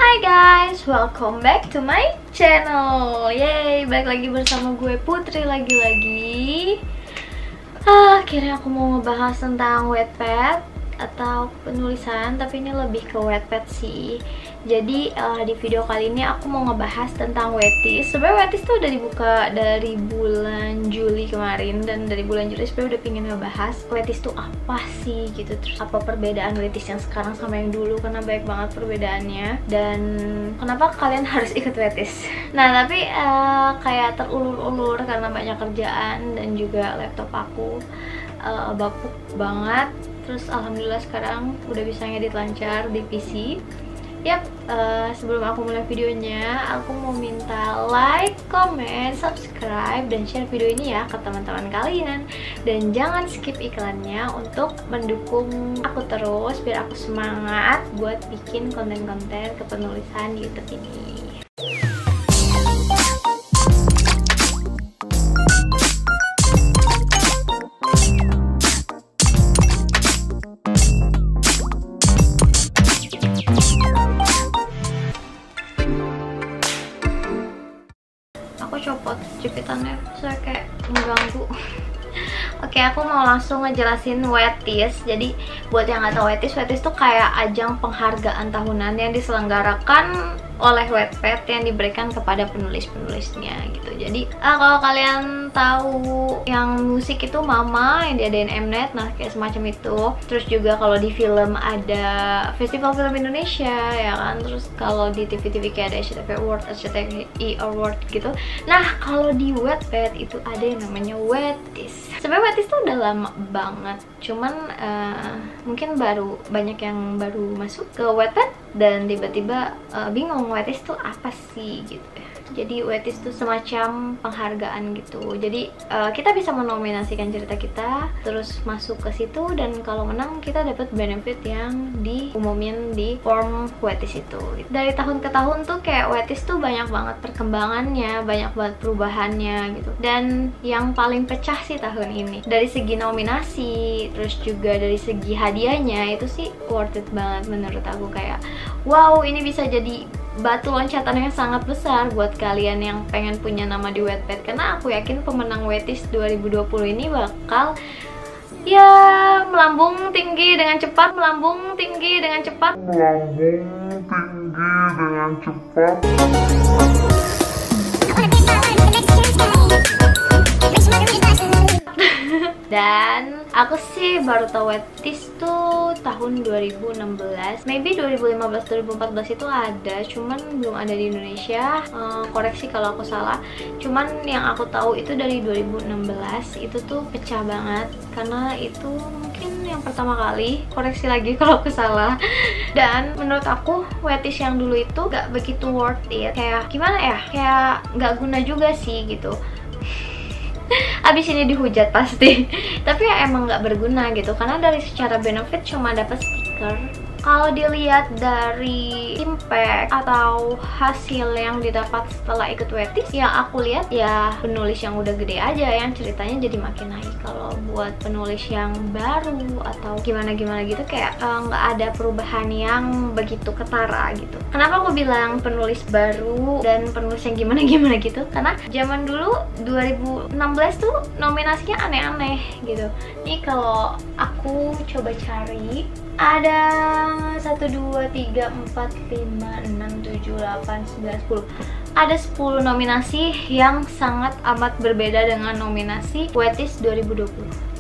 Hai guys, welcome back to my channel. Yeay, balik lagi bersama gue Putri lagi-lagi. Akhirnya aku mau ngebahas tentang Wattpad atau penulisan, tapi ini lebih ke Wattpad sih. Jadi di video kali ini aku mau ngebahas tentang Wattys. Sebenarnya Wattys tuh udah dibuka dari bulan Juli kemarin, dan dari bulan Juli sebenarnya udah pengen ngebahas Wattys tuh apa sih gitu, terus apa perbedaan Wattys yang sekarang sama yang dulu, karena banyak banget perbedaannya, dan kenapa kalian harus ikut Wattys. Nah tapi kayak terulur-ulur karena banyak kerjaan dan juga laptop aku bapuk banget. Terus alhamdulillah sekarang udah bisa ngedit lancar di PC. Yap, sebelum aku mulai videonya, aku mau minta like, comment, subscribe, dan share video ini ya ke teman-teman kalian. Dan jangan skip iklannya untuk mendukung aku terus, biar aku semangat buat bikin konten-konten kepenulisan di YouTube ini. Copot jepitannya, saya kayak mengganggu. Oke, aku mau langsung ngejelasin Wattys. Jadi buat yang nggak tahu Wattys tuh kayak ajang penghargaan tahunan yang diselenggarakan oleh Wattpad yang diberikan kepada penulis-penulisnya gitu. Jadi kalau kalian tahu yang musik itu Mama yang diadain Mnet, nah kayak semacam itu. Terus juga kalau di film ada Festival Film Indonesia ya kan. Terus kalau di TV-TV kayak ada SCTV Award, SCTI Award gitu. Nah kalau di Wattpad itu ada yang namanya Wattys. Sebenarnya Wattys tuh udah lama banget, cuman mungkin banyak yang baru masuk ke Wattpad dan tiba-tiba bingung Wattys tuh apa sih gitu ya. Jadi Wattys tuh semacam penghargaan gitu. Jadi kita bisa menominasikan cerita kita, terus masuk ke situ, dan kalau menang kita dapat benefit yang diumumin di form Wattys itu. Dari tahun ke tahun tuh kayak Wattys tuh banyak banget perkembangannya, banyak banget perubahannya gitu. Dan yang paling pecah sih tahun ini dari segi nominasi, terus juga dari segi hadiahnya itu sih worth it banget menurut aku. Kayak wow, ini bisa jadi batu loncatan yang sangat besar buat kalian yang pengen punya nama di Wattpad, karena aku yakin pemenang Wattys 2020 ini bakal ya melambung tinggi dengan cepat, melambung tinggi dengan cepat, Dan aku sih baru tahu Wattys tuh tahun 2016, maybe 2015-2014 itu ada, cuman belum ada di Indonesia. Koreksi kalau aku salah. Cuman yang aku tahu itu dari 2016 itu tuh pecah banget, karena itu mungkin yang pertama kali. Koreksi lagi kalau aku salah. Dan menurut aku Wattys yang dulu itu gak begitu worth it. Kayak gimana ya? Kayak gak guna juga sih gitu. Abis ini dihujat pasti. Tapi ya emang nggak berguna gitu, karena dari secara benefit cuma dapat stiker. Kalau dilihat dari impact atau hasil yang didapat setelah ikut Wattys, yang aku lihat ya penulis yang udah gede aja yang ceritanya jadi makin naik. Kalau buat penulis yang baru atau gimana-gimana gitu, kayak nggak ada perubahan yang begitu ketara gitu. Kenapa aku bilang penulis baru dan penulis yang gimana-gimana gitu? Karena zaman dulu 2016 tuh nominasinya aneh-aneh gitu. Nih kalau aku coba cari, ada 1, 2, 3, 4, 5, 6, 7, 8, 9, 10. Ada 10 nominasi yang sangat amat berbeda dengan nominasi Wattys 2020.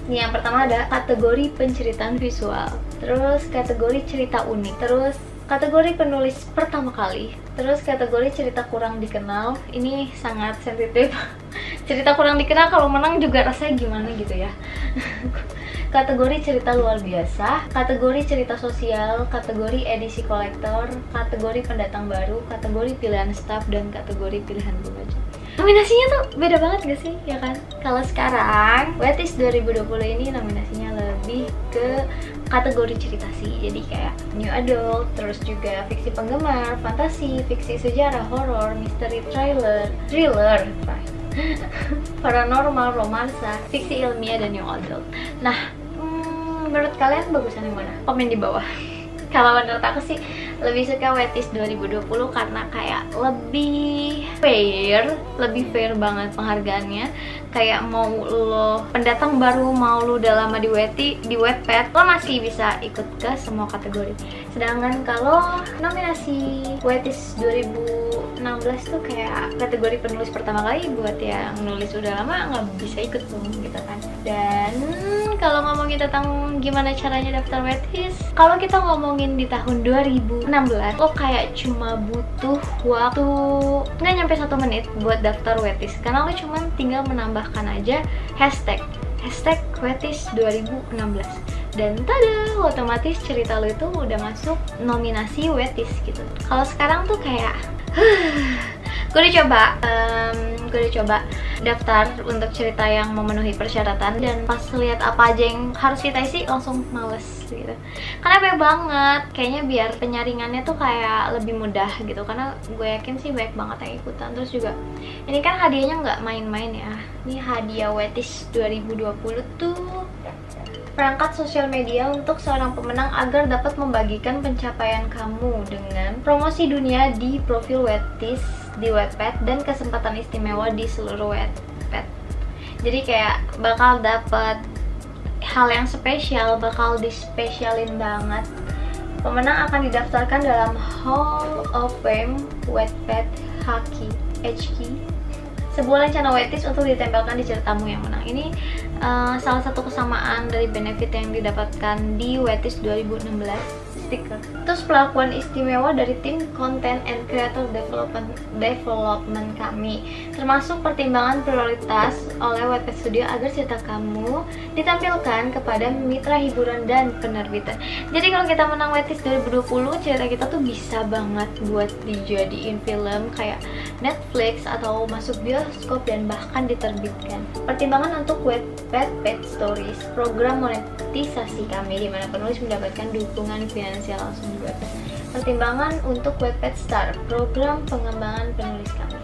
Nih, yang pertama ada kategori penceritaan visual, terus kategori cerita unik, terus kategori penulis pertama kali, terus kategori cerita kurang dikenal. Ini sangat sensitif. Cerita kurang dikenal kalau menang juga rasanya gimana gitu ya. Kategori cerita luar biasa, kategori cerita sosial, kategori edisi kolektor, kategori pendatang baru, kategori pilihan staff, dan kategori pilihan pembaca. Nominasinya tuh beda banget gak sih, ya kan? Kalau sekarang Wattys 2020 ini nominasinya lebih ke kategori cerita sih. Jadi kayak new adult, terus juga fiksi penggemar, fantasi, fiksi sejarah, horor, misteri, thriller, paranormal, romansa, fiksi ilmiah, dan young adult. Nah, menurut kalian bagusan yang mana? Komen di bawah. Kalau menurut aku sih lebih suka Wattys 2020 karena kayak lebih fair banget penghargaannya. Kayak mau lo pendatang baru, mau lo udah lama di Wattpad, lo masih bisa ikut ke semua kategori. Sedangkan kalau nominasi Wattys 2016 tuh kayak kategori penulis pertama kali, buat yang nulis udah lama nggak bisa ikut tuh gitu kan. Dan kalau ngomongin tentang gimana caranya daftar Wattys, kalau kita ngomongin di tahun 2016, lo kayak cuma butuh waktu nggak nyampe 1 menit buat daftar Wattys, karena lo cuma tinggal menambahkan aja hashtag Wattys 2016 dan tada, otomatis cerita lo itu udah masuk nominasi Wattys gitu. Kalau sekarang tuh kayak gue udah coba daftar untuk cerita yang memenuhi persyaratan, dan pas lihat apa aja yang harus kita isi langsung males gitu. Karena banyak banget, kayaknya biar penyaringannya tuh kayak lebih mudah gitu. Karena gue yakin sih banyak banget yang ikutan. Terus juga ini kan hadiahnya nggak main-main ya. Ini hadiah Wattys 2020 tuh perangkat sosial media untuk seorang pemenang agar dapat membagikan pencapaian kamu dengan promosi dunia di profil Wattys di Wattpad dan kesempatan istimewa di seluruh Wattpad. Jadi kayak bakal dapat hal yang spesial, bakal dispesialin banget. Pemenang akan didaftarkan dalam Hall of Fame Wattpad HQ, sebuah rencana Wattys untuk ditempelkan di ceritamu yang menang. Ini salah satu kesamaan dari benefit yang didapatkan di Wattys 2016, stiker. Terus perlakuan istimewa dari tim Content and Creator Development kami, termasuk pertimbangan prioritas oleh Wattpad Studio agar cerita kamu ditampilkan kepada mitra hiburan dan penerbitan. Jadi kalau kita menang Wattys 2020, cerita kita tuh bisa banget buat dijadiin film kayak Netflix atau masuk bioskop dan bahkan diterbitkan. Pertimbangan untuk Wattpad Paid Stories, program monetisasi kami di mana penulis mendapatkan dukungan finansial langsung di Wattpad. Pertimbangan untuk Wattpad Star, program pengembangan penulis kami.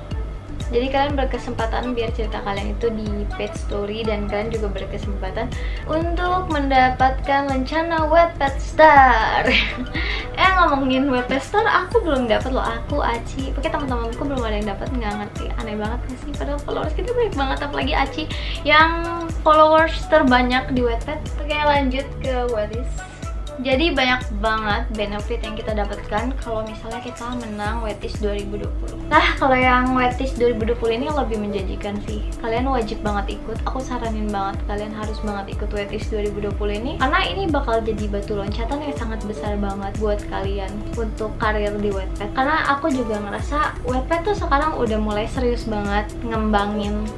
Jadi kalian berkesempatan biar cerita kalian itu di paid story, dan kalian juga berkesempatan untuk mendapatkan rencana Wattpad Star. Ngomongin Wattpad Star, aku belum dapat loh. Aku Aci, pakai teman-temanku belum ada yang dapat, nggak ngerti, aneh banget gak sih? Padahal followers kita banyak banget, apalagi Aci yang followers terbanyak di Wattpad. Oke, lanjut ke Wattys. Jadi banyak banget benefit yang kita dapatkan kalau misalnya kita menang Wattys 2020. Nah, kalau yang Wattys 2020 ini lebih menjanjikan sih. Kalian wajib banget ikut. Aku saranin banget kalian harus banget ikut Wattys 2020 ini, karena ini bakal jadi batu loncatan yang sangat besar banget buat kalian untuk karir di Wattpad. Karena aku juga ngerasa Wattpad tuh sekarang udah mulai serius banget ngembangin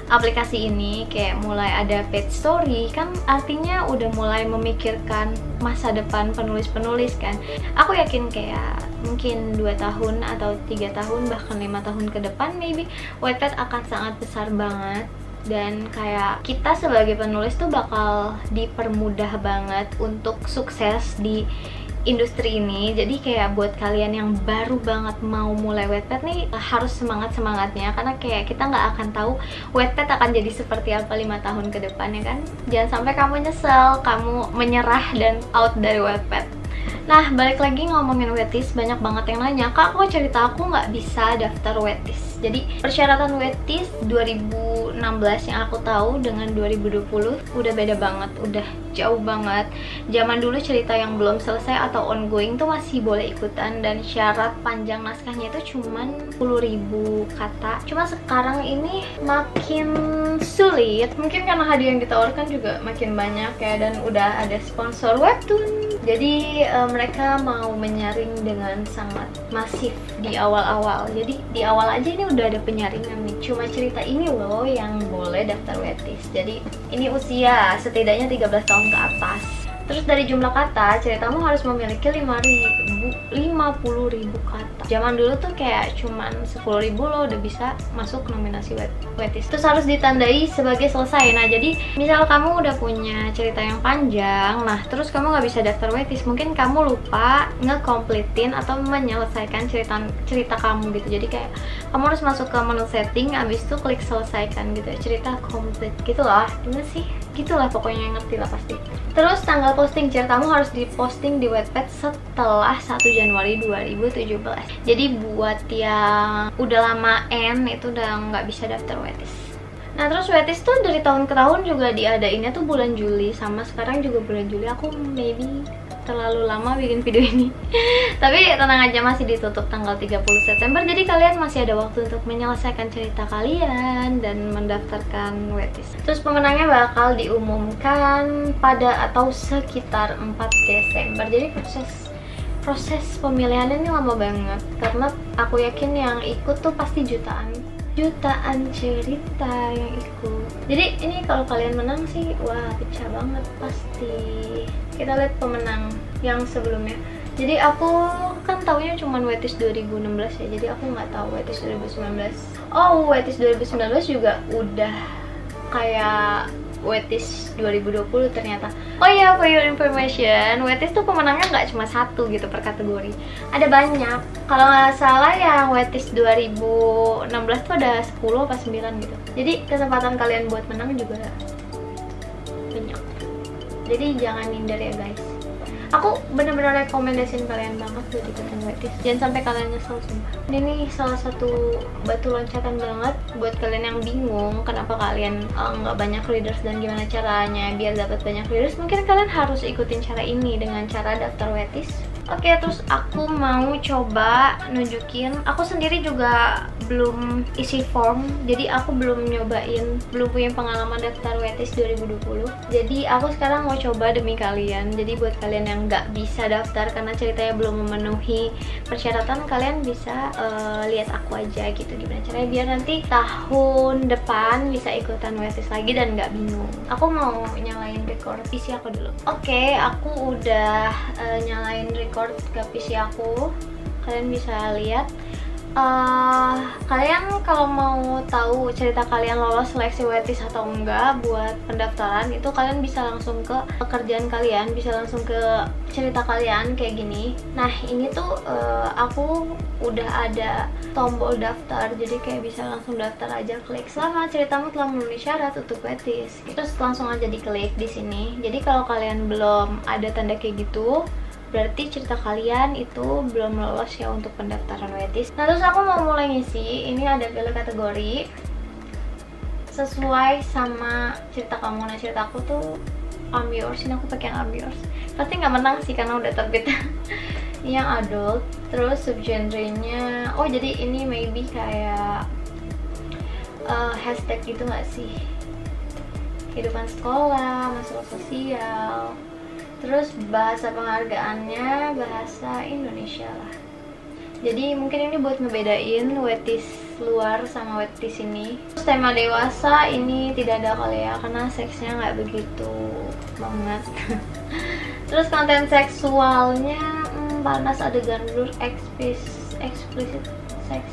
aplikasi ini, kayak mulai ada paid story, kan artinya udah mulai memikirkan masa depan penulis-penulis kan. Aku yakin kayak mungkin 2 tahun atau 3 tahun bahkan 5 tahun ke depan maybe Wattpad akan sangat besar banget, dan kayak kita sebagai penulis tuh bakal dipermudah banget untuk sukses di industri ini. Jadi kayak buat kalian yang baru banget mau mulai Wattpad nih, harus semangat-semangatnya, karena kayak kita nggak akan tahu Wattpad akan jadi seperti apa 5 tahun ke depan ya kan. Jangan sampai kamu nyesel, kamu menyerah dan out dari Wattpad. Nah, balik lagi ngomongin Wattys, banyak banget yang nanya, "Kak, kok cerita aku nggak bisa daftar Wattys?" Jadi persyaratan Wattys 2016 yang aku tahu dengan 2020 udah beda banget, udah jauh banget. Zaman dulu cerita yang belum selesai atau ongoing tuh masih boleh ikutan, dan syarat panjang naskahnya itu cuman 10.000 kata. Cuma sekarang ini makin sulit, mungkin karena hadiah yang ditawarkan juga makin banyak ya, dan udah ada sponsor webtoon. Jadi mereka mau menyaring dengan sangat masif di awal-awal. Jadi di awal aja ini udah ada penyaringan nih. Cuma cerita ini loh yang boleh daftar Wattys. Jadi ini usia setidaknya 13 tahun ke atas. Terus dari jumlah kata, ceritamu harus memiliki 50.000 kata. Zaman dulu tuh kayak cuman 10.000 lo udah bisa masuk nominasi Wattys. Terus harus ditandai sebagai selesai. Nah, jadi misal kamu udah punya cerita yang panjang, nah terus kamu nggak bisa daftar Wattys, mungkin kamu lupa ngekompletin atau menyelesaikan cerita kamu gitu. Jadi kayak kamu harus masuk ke menu setting, abis itu klik selesaikan gitu, cerita komplit gitu lah. Gimana sih? Gitulah pokoknya, ngerti lah pasti. Terus tanggal posting ceritamu harus diposting di Wattpad setelah 1 Januari 2017. Jadi buat yang udah lama itu udah nggak bisa daftar Wattys. Nah terus Wattys tuh dari tahun ke tahun juga diadainnya tuh bulan Juli, sama sekarang juga bulan Juli. Aku maybe terlalu lama bikin video ini tapi tenang aja, masih ditutup tanggal 30 September, jadi kalian masih ada waktu untuk menyelesaikan cerita kalian dan mendaftarkan Wattys. Terus pemenangnya bakal diumumkan pada atau sekitar 4 Desember. Jadi proses pemilihan ini lama banget, karena aku yakin yang ikut tuh pasti jutaan cerita yang ikut. Jadi ini kalau kalian menang sih, wah pecah banget pasti. Kita lihat pemenang yang sebelumnya. Jadi aku kan taunya cuma Wattys 2016 ya, jadi aku nggak tahu Wattys 2019. Oh, Wattys 2019 juga udah kayak Wattys 2020 ternyata. Oh ya, for your information, Wattys tuh pemenangnya nggak cuma satu gitu per kategori, ada banyak. Kalau nggak salah yang Wattys 2016 tuh ada 10 apa 9 gitu. Jadi kesempatan kalian buat menang juga banyak. Jadi jangan minder ya guys. Aku bener-bener rekomendasiin kalian banget buat ikutan Wattys. Jangan sampai kalian nyesel sumpah. Ini salah satu batu loncatan banget buat kalian yang bingung kenapa kalian nggak banyak readers dan gimana caranya biar dapat banyak readers. Mungkin kalian harus ikutin cara ini dengan cara daftar Wattys. Oke, terus aku mau coba nunjukin. Aku sendiri juga belum isi form, jadi aku belum nyobain, belum punya pengalaman daftar Wattys 2020. Jadi aku sekarang mau coba demi kalian. Jadi buat kalian yang nggak bisa daftar karena ceritanya belum memenuhi persyaratan, kalian bisa lihat aku aja gitu gimana caranya biar nanti tahun depan bisa ikutan Wattys lagi dan nggak bingung. Aku mau nyalain record PC aku dulu. Oke, aku udah nyalain record ke PC aku. Kalian bisa lihat. Kalian kalau mau tahu cerita kalian lolos seleksi Wattys atau enggak buat pendaftaran, itu kalian bisa langsung ke pekerjaan kalian, bisa langsung ke cerita kalian kayak gini. Nah ini tuh aku udah ada tombol daftar, jadi kayak bisa langsung daftar aja, klik selama ceritamu telah memenuhi syarat untuk Wattys. Terus langsung aja diklik di sini. Jadi kalau kalian belum ada tanda kayak gitu, berarti cerita kalian itu belum lolos ya untuk pendaftaran Wattys. Nah terus aku mau mulai ngisi. Ini ada pilih kategori sesuai sama cerita kamu. Nah cerita aku tuh I'm Yours. Ini aku pakai yang I'm Yours. Pasti nggak menang sih karena udah terbit. Ini yang adult. Terus subgenrenya, oh jadi ini maybe kayak hashtag gitu nggak sih? Kehidupan sekolah, masalah sosial. Terus bahasa penghargaannya bahasa Indonesia lah. Jadi mungkin ini buat ngebedain Wattys luar sama Wattys ini. Terus tema dewasa ini tidak ada kali ya, karena seksnya nggak begitu banget. Terus konten seksualnya panas, adegan blur, eksplisit, seks.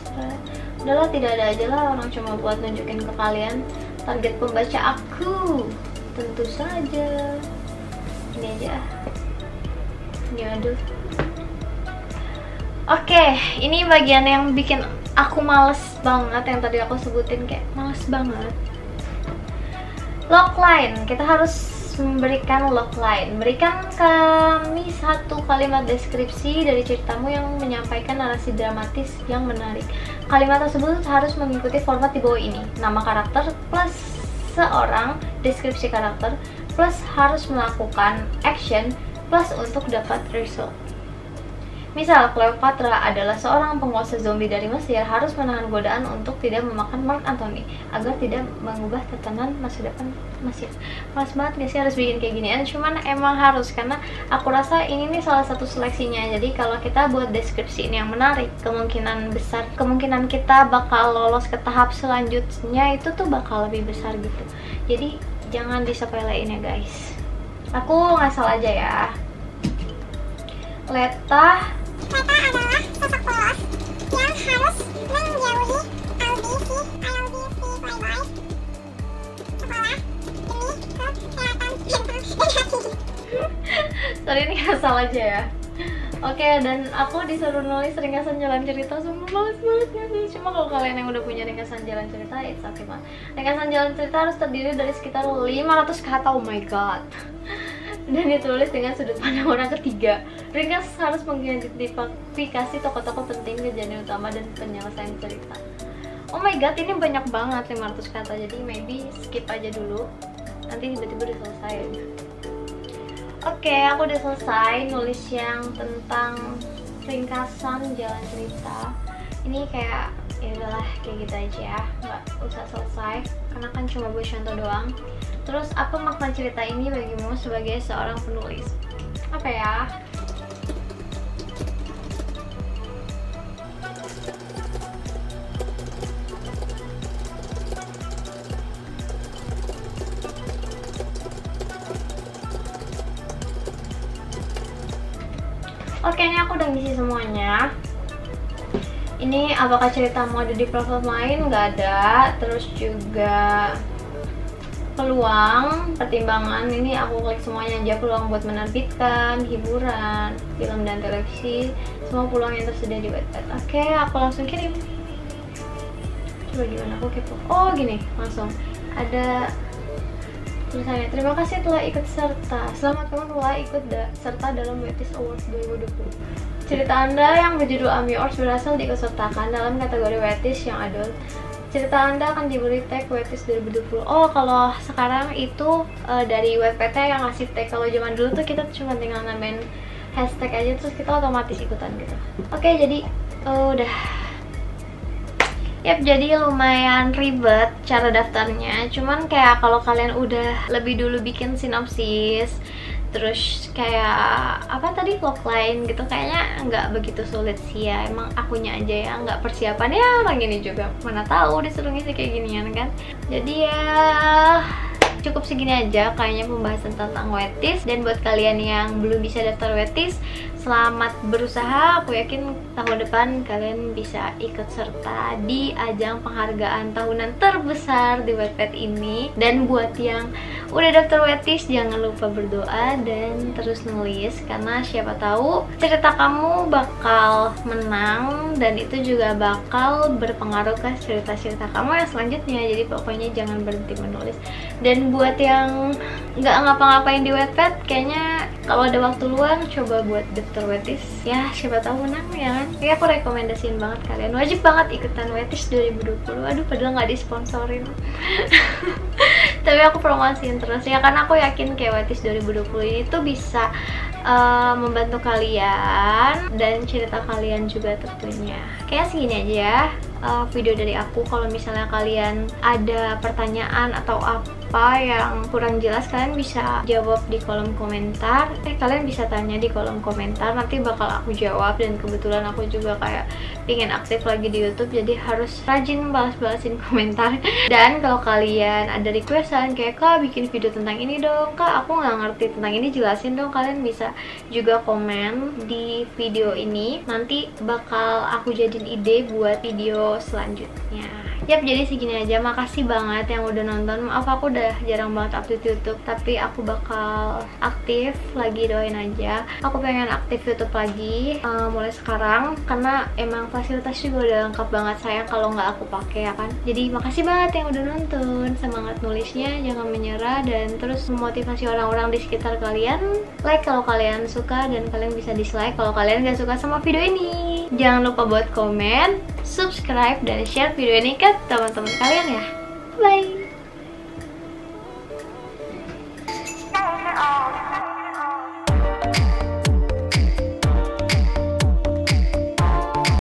Udahlah tidak ada aja lah, orang cuma buat nunjukin ke kalian target pembaca aku. Tentu saja ini aja, ini aduh. Oke, ini bagian yang bikin aku males banget, yang tadi aku sebutin kayak males banget. Logline, kita harus memberikan logline. Berikan kami satu kalimat deskripsi dari ceritamu yang menyampaikan narasi dramatis yang menarik. Kalimat tersebut harus mengikuti format di bawah ini: nama karakter plus seorang, deskripsi karakter plus harus melakukan action plus untuk dapat result. Misal, Cleopatra adalah seorang penguasa zombie dari Mesir, harus menahan godaan untuk tidak memakan Mark Antony agar tidak mengubah tatanan masa depan Mesir. Males banget gak sih harus bikin kayak ginian? Cuman emang harus, karena aku rasa ini nih salah satu seleksinya. Jadi kalau kita buat deskripsi ini yang menarik, kemungkinan besar, kemungkinan kita bakal lolos ke tahap selanjutnya itu tuh bakal lebih besar gitu. Jadi jangan disepelein ya guys. Aku ngasal aja ya. Leta adalah sosok polos yang harus menjauhi audisi bye-bye sekolah demi kesehatan mental dan hati. Sorry, ini ngasal aja ya. Oke, dan aku disuruh nulis ringkasan jalan cerita, semua males banget ya. Cuma kalau kalian yang udah punya ringkasan jalan cerita, it's okay banget. Ringkasan jalan cerita harus terdiri dari sekitar 500 kata, oh my god. dan ditulis dengan sudut pandang orang ketiga. Ringkas harus mengidentifikasi tokoh-tokoh penting, kejadian utama, dan penyelesaian cerita. Oh my god, ini banyak banget 500 kata, jadi maybe skip aja dulu. Nanti tiba-tiba udah selesai. Oke, aku udah selesai nulis yang tentang ringkasan jalan cerita. Ini kayak ya udahlah kayak gitu aja, nggak usah selesai karena kan cuma buat contoh doang. Terus apa makna cerita ini bagimu sebagai seorang penulis? Apa ya? Oke, ini aku udah ngisi semuanya. Ini apakah ceritamu ada di platform lain? Nggak ada. Terus juga peluang, pertimbangan, ini aku klik semuanya aja. Peluang buat menerbitkan, hiburan, film dan televisi, semua peluang yang tersedia di Wattpad. Oke, aku langsung kirim. Coba gimana, aku kepo. Oh gini, langsung ada tulisannya, terima kasih telah ikut serta. Selamat kamu telah ikut serta dalam Wattys Awards 2020. Cerita Anda yang berjudul AMI Awards berhasil diikutsertakan dalam kategori Wattys yang adult. Cerita Anda akan diberi tag Wattys 2020. Oh, kalau sekarang itu dari Wattpad yang ngasih tag. Kalau zaman dulu tuh kita cuma tinggal nambahin hashtag aja, terus kita otomatis ikutan gitu. Oke, jadi udah. Yap, jadi lumayan ribet cara daftarnya. Cuman kayak kalau kalian udah lebih dulu bikin sinopsis, terus kayak apa tadi, logline gitu, kayaknya nggak begitu sulit sih ya. Emang akunya aja ya nggak persiapan ya, orang ini juga mana tahu disuruh ngisi kayak ginian kan. Jadi ya cukup segini aja kayaknya pembahasan tentang Wattys. Dan buat kalian yang belum bisa daftar Wattys, selamat berusaha. Aku yakin tahun depan kalian bisa ikut serta di ajang penghargaan tahunan terbesar di Wattpad ini. Dan buat yang udah daftar Wattys, jangan lupa berdoa dan terus nulis, karena siapa tahu cerita kamu bakal menang dan itu juga bakal berpengaruh ke cerita-cerita kamu yang selanjutnya. Jadi pokoknya jangan berhenti menulis. Dan buat yang nggak ngapa-ngapain di Wattpad, kayaknya kalau ada waktu luang coba buat daftar Wattys ya, siapa tahu menang ya kan. Jadi aku rekomendasiin banget kalian wajib banget ikutan Wattys 2020. Aduh, padahal nggak disponsorin tapi aku promosiin terus ya, karena aku yakin kayak Wattys 2020 ini tuh bisa membantu kalian dan cerita kalian juga tentunya. Kayak segini aja ya video dari aku. Kalau misalnya kalian ada pertanyaan atau apa yang kurang jelas, kalian bisa jawab di kolom komentar. Kalian bisa tanya di kolom komentar, nanti bakal aku jawab. Dan kebetulan aku juga kayak pingin aktif lagi di YouTube, jadi harus rajin balas-balasin komentar. Dan kalau kalian ada requestan kayak, Kak bikin video tentang ini dong, Kak aku nggak ngerti tentang ini, jelasin dong, kalian bisa juga komen di video ini. Nanti bakal aku jadiin ide buat video selanjutnya. Yap, jadi segini aja. Makasih banget yang udah nonton. Maaf aku udah jarang banget update YouTube, tapi aku bakal aktif lagi, doain aja. Aku pengen aktif YouTube lagi mulai sekarang, karena emang fasilitas juga udah lengkap banget, sayang kalau nggak aku pakai ya kan. Jadi makasih banget yang udah nonton. Semangat nulisnya, jangan menyerah, dan terus memotivasi orang-orang di sekitar kalian. Like kalau kalian suka, dan kalian bisa dislike kalau kalian gak suka sama video ini. Jangan lupa buat komen, subscribe, dan share video ini ke teman-teman kalian ya. Bye.